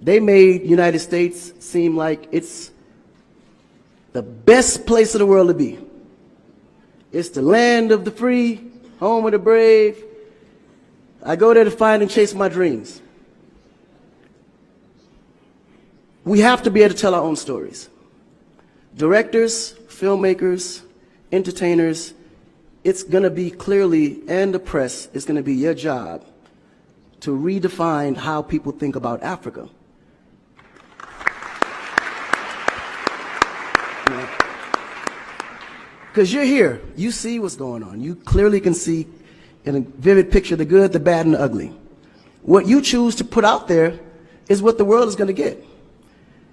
They made United States seem like it's the best place in the world to be. It's the land of the free, home of the brave. I go there to find and chase my dreams. We have to be able to tell our own stories. Directors, filmmakers, entertainers, it's going to be clearly, and the press, it's going to be your job to redefine how people think about Africa. Because you're here, you see what's going on. You clearly can see in a vivid picture the good, the bad, and the ugly. What you choose to put out there is what the world is going to get.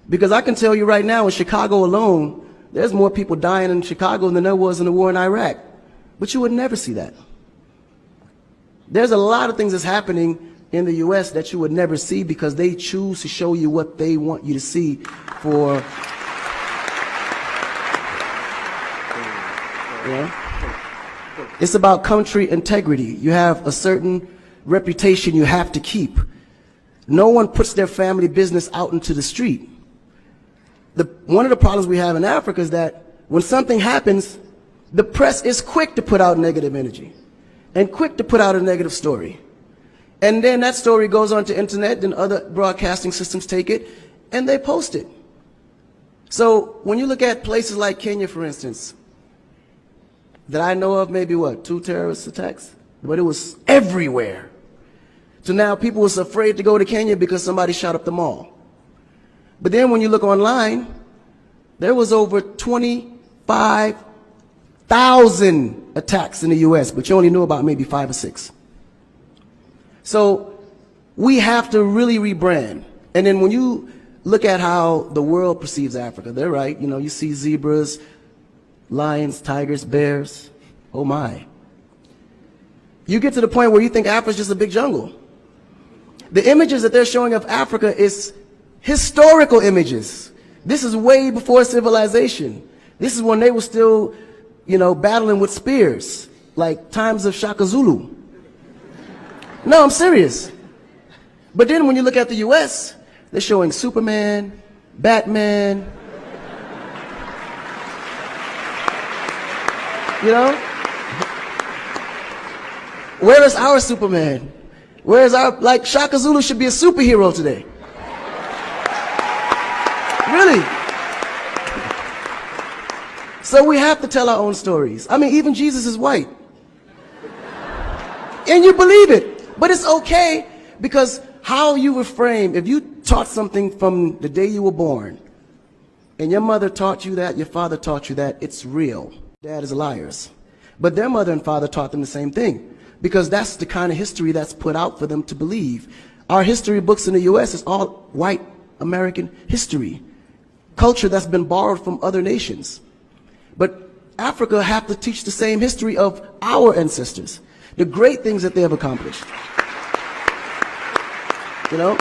Because I can tell you right now, in Chicago alone, there's more people dying in Chicago than there was in the war in Iraq. But you would never see that. There's a lot of things that's happening in the U.S. that you would never see because they choose to show you what they want you to see for... It's about country integrity. You have a certain reputation you have to keep. No one puts their family business out into the street. One of the problems we have in Africa is that when something happens, the press is quick to put out negative energy and quick to put out a negative story. And then that story goes on to internet, and other broadcasting systems take it and they post it. So when you look at places like Kenya, for instance, that I know of, maybe what, 2 terrorist attacks? But it was everywhere. So now people was afraid to go to Kenya because somebody shot up the mall. But then when you look online, there was over 25,000 attacks in the US, but you only knew about maybe 5 or 6. So we have to really rebrand. And then when you look at how the world perceives Africa, they're right. You know, you see zebras, lions, tigers, bears. Oh my. You get to the point where you think Africa's just a big jungle. The images that they're showing of Africa is historical images. This is way before civilization. This is when they were still, you know, battling with spears, like times of Shaka Zulu. No, I'm serious. But then when you look at the US, they're showing Superman, Batman, you know? Where is our Superman? Where is our, like, Shaka Zulu should be a superhero today. Really. So we have to tell our own stories. I mean, even Jesus is white. And you believe it. But it's okay, because how you were framed, if you taught something from the day you were born, and your mother taught you that, your father taught you that, it's real. Dad is liars. But their mother and father taught them the same thing, because that's the kind of history that's put out for them to believe. Our history books in the U.S. is all white American history, culture that's been borrowed from other nations. But Africa have to teach the same history of our ancestors, the great things that they have accomplished. You know?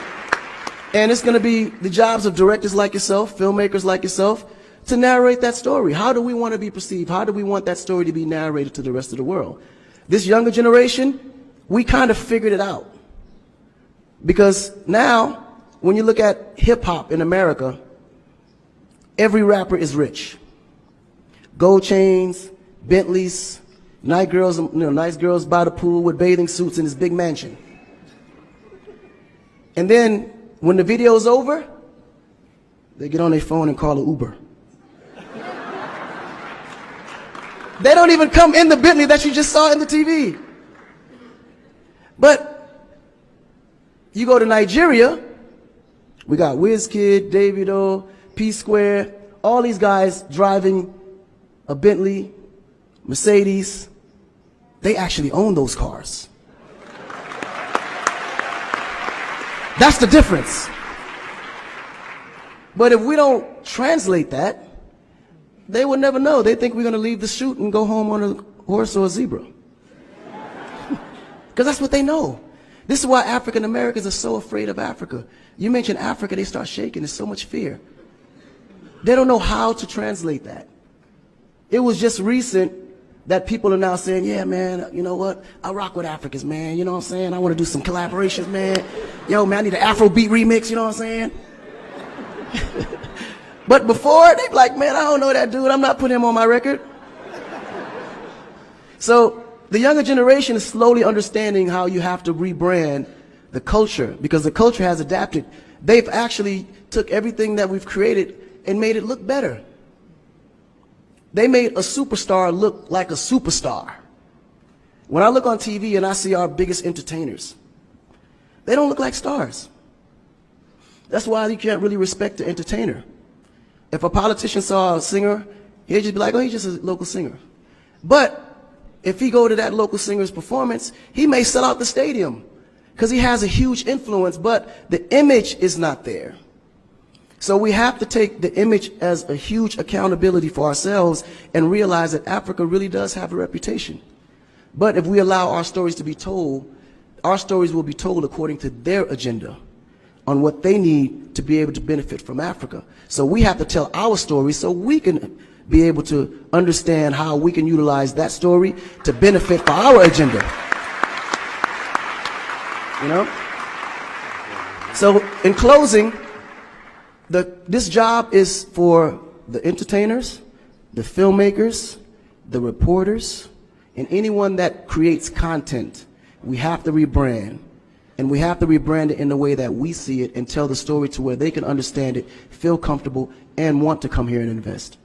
And it's going to be the jobs of directors like yourself, filmmakers like yourself, to narrate that story. How do we want to be perceived? How do we want that story to be narrated to the rest of the world? This younger generation, we kind of figured it out. Because now, when you look at hip-hop in America, every rapper is rich. Gold chains, Bentleys, nice girls by the pool with bathing suits in this big mansion. And then, when the video's over, they get on their phone and call an Uber. They don't even come in the Bentley that you just saw in the TV. But you go to Nigeria, we got Wizkid, Davido, P-Square, all these guys driving a Bentley, Mercedes. They actually own those cars. That's the difference. But if we don't translate that, they will never know. They think we're going to leave the shoot and go home on a horse or a zebra. Because that's what they know. This is why African Americans are so afraid of Africa. You mention Africa, they start shaking. There's so much fear. They don't know how to translate that. It was just recent that people are now saying, yeah, man, you know what? I rock with Africans, man. You know what I'm saying? I want to do some collaborations, man. Yo, man, I need an Afrobeat remix, you know what I'm saying? But before, they be like, man, I don't know that dude. I'm not putting him on my record. So the younger generation is slowly understanding how you have to rebrand the culture, because the culture has adapted. They've actually took everything that we've created and made it look better. They made a superstar look like a superstar. When I look on TV and I see our biggest entertainers, they don't look like stars. That's why you can't really respect the entertainer. If a politician saw a singer, he'd just be like, oh, he's just a local singer. But if he go to that local singer's performance, he may sell out the stadium because he has a huge influence, but the image is not there. So we have to take the image as a huge accountability for ourselves and realize that Africa really does have a reputation. But if we allow our stories to be told, our stories will be told according to their agenda on what they need to be able to benefit from Africa. So we have to tell our story so we can be able to understand how we can utilize that story to benefit for our agenda. You know? So in closing, this job is for the entertainers, the filmmakers, the reporters, and anyone that creates content. We have to rebrand. And we have to rebrand it in the way that we see it and tell the story to where they can understand it, feel comfortable, and want to come here and invest.